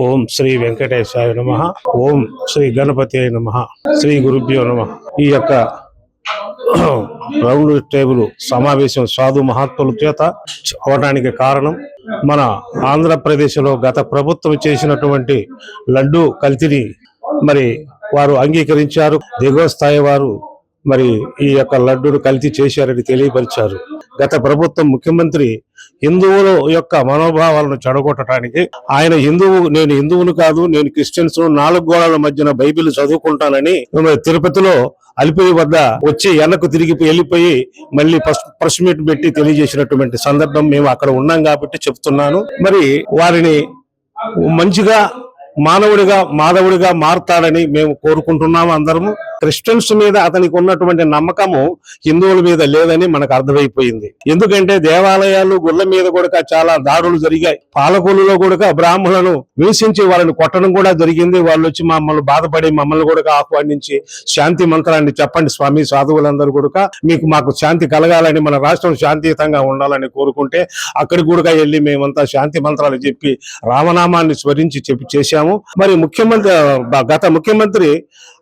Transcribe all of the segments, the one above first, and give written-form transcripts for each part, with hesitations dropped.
ఓం శ్రీ వెంకటేశాయ నమః. ఓం శ్రీ గణపతి నమః. శ్రీ గురుభ్యో నమః. ఈ యొక్క రౌండ్ టేబుల్ సమావేశం సాధు మహాత్ముల చేత అవడానికి కారణం మన ఆంధ్రప్రదేశ్లో గత ప్రభుత్వం చేసినటువంటి లడ్డు కల్తీని మరి వారు అంగీకరించారు. దిగువ స్థాయి వారు మరి ఈ యొక్క లడ్డూను కల్తీ చేశారని తెలియపరిచారు. గత ప్రభుత్వం ముఖ్యమంత్రి హిందువుల యొక్క మనోభావాలను చెడగొట్టడానికి ఆయన నేను హిందువును కాదు, నేను క్రిస్టియన్స్, 4 గోడల మధ్యన బైబిల్ చదువుకుంటానని తిరుపతిలో అలిపిరి వద్ద వచ్చి వెనక్కు తిరిగి వెళ్ళిపోయి మళ్ళీ ప్రెస్ మీట్ పెట్టి తెలియజేసినటువంటి సందర్భం మేము అక్కడ ఉన్నాం కాబట్టి చెప్తున్నాను. మరి వారిని మంచిగా మాధవుడిగా మారుతాడని మేము కోరుకుంటున్నాము. అందరము క్రిస్టియన్స్ మీద అతనికి ఉన్నటువంటి నమ్మకము హిందువుల మీద లేదని మనకు అర్థమైపోయింది. ఎందుకంటే దేవాలయాలు గుళ్ళ మీద కూడా చాలా దాడులు జరిగాయి. పాలకొల్లులో కూడా బ్రాహ్మణులను హింసించి వాళ్ళని కొట్టడం కూడా జరిగింది. వాళ్ళు వచ్చి మమ్మల్ని బాధపడి మమ్మల్ని కూడా ఆహ్వానించి శాంతి మంత్రాన్ని చెప్పండి స్వామి, సాధువులందరూ కూడా మాకు శాంతి కలగాలని, మన రాష్ట్రం శాంతియుతంగా ఉండాలని కోరుకుంటే అక్కడికి కూడా వెళ్ళి మేమంతా శాంతి మంత్రాలు చెప్పి రామనామాన్ని స్మరించి చేశాము. మరి గత ముఖ్యమంత్రి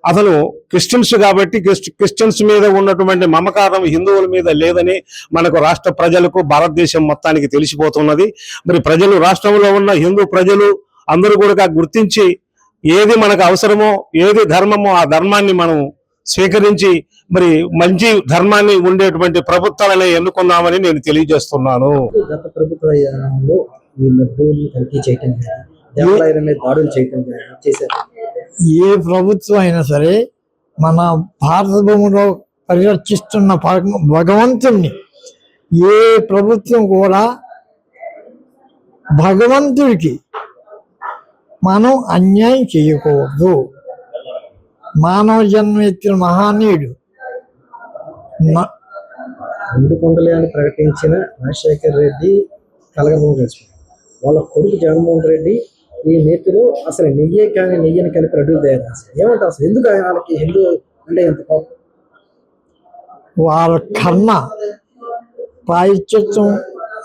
అతను క్రిస్టియన్స్ కాబట్టి క్రిస్టియన్స్ మీద ఉన్నటువంటి మమకారం హిందువుల మీద లేదని మనకు రాష్ట్ర ప్రజలకు, భారతదేశం మొత్తానికి తెలిసిపోతున్నది. మరి రాష్ట్రంలో ఉన్న హిందూ ప్రజలు అందరూ కూడా గుర్తించి ఏది మనకు అవసరమో, ఏది ధర్మమో ఆ ధర్మాన్ని మనం స్వీకరించి మరి మంచి ధర్మాన్ని ఉండేటువంటి ప్రభుత్వాలనే ఎన్నుకున్నామని నేను తెలియజేస్తున్నాను. గత ప్రభుత్వంలో దాడులు చేయటం చేశారు. ఏ ప్రభుత్వం అయినా సరే మన భారత భూమిలో పరిరక్షిస్తున్న భగవంతుణ్ణి ఏ ప్రభుత్వం కూడా భగవంతుడికి మనం అన్యాయం చేయకూడదు. మానవ జన్మెత్తిన మహానీయుడు కొండలే అని ప్రకటించిన రాజశేఖర్ రెడ్డి కలగబోలు చేసుకున్నారు. వాళ్ళ కొడుకు జగన్మోహన్ రెడ్డి ఈ నేతిలో అసలు నెయ్యని కలిపి రెడ్డి తయారు చేస్తారు. ఏమంటారు అసలు ఎందుకు వాళ్ళకి హిందూ అంటే ఎంత కోపం? వాళ్ళ కర్మ ప్రాయశ్చిత్తం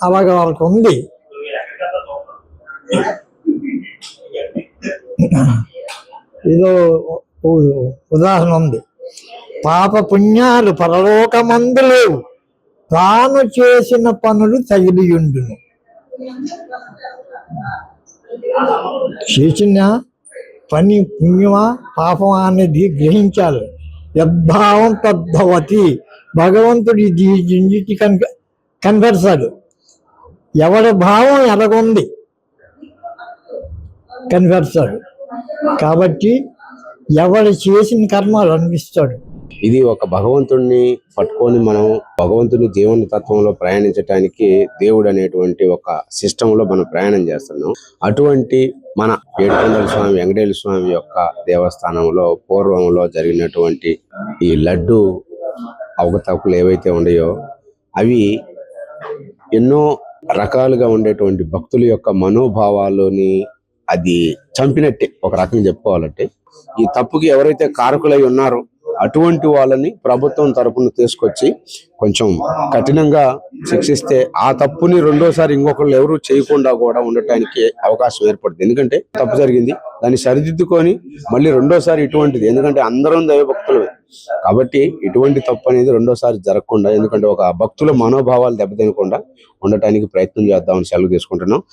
అలాగే వాళ్ళకు ఉంది. ఇదో ఉదాహరణ ఉంది. పాప పుణ్యాలు పరలోకమందు లేవు, తాను చేసిన పనులు తగిలియుండును. చేసిన పని పుణ్యమా పాపమా అనేది గ్రహించాలి. యద్భావం తద్భవతి. భగవంతుడి ఇంటికి కనిపెడతాడు. ఎవరి భావం ఎలాగుంది కనిపెడతాడు. కాబట్టి ఎవరు చేసిన కర్మలు అనిపిస్తాడు. ఇది ఒక భగవంతుడిని పట్టుకొని మనం భగవంతుని జీవన తత్వంలో ప్రయాణించడానికి దేవుడు అనేటువంటి ఒక సిస్టంలో మనం ప్రయాణం చేస్తున్నాం. అటువంటి మన ఏడుకొండల స్వామి వెంకటేశ్వర స్వామి యొక్క దేవస్థానంలో పూర్వంలో జరిగినటువంటి ఈ లడ్డు అవకతవకలు ఏవైతే ఉన్నాయో అవి ఎన్నో రకాలుగా ఉండేటువంటి భక్తుల యొక్క మనోభావాలని అది చంపినట్టే ఒక రకంగా చెప్పుకోవాలంటే. ఈ తప్పుకి ఎవరైతే కారకులై ఉన్నారో అటువంటి వాళ్ళని ప్రభుత్వం తరపున తీసుకొచ్చి కొంచెం కఠినంగా శిక్షిస్తే ఆ తప్పుని రెండోసారి ఇంకొకళ్ళు ఎవరు చేయకుండా కూడా ఉండటానికి అవకాశం ఏర్పడుతుంది. ఎందుకంటే తప్పు జరిగింది, దాన్ని సరిదిద్దుకొని మళ్ళీ రెండోసారి ఇటువంటిది, ఎందుకంటే అందరం దైవభక్తులు కాబట్టి ఇటువంటి తప్పు అనేది రెండోసారి జరగకుండా, ఎందుకంటే ఒక భక్తుల మనోభావాలు దెబ్బతినకుండా ఉండటానికి ప్రయత్నం చేద్దామని సెలవు తీసుకుంటున్నాం.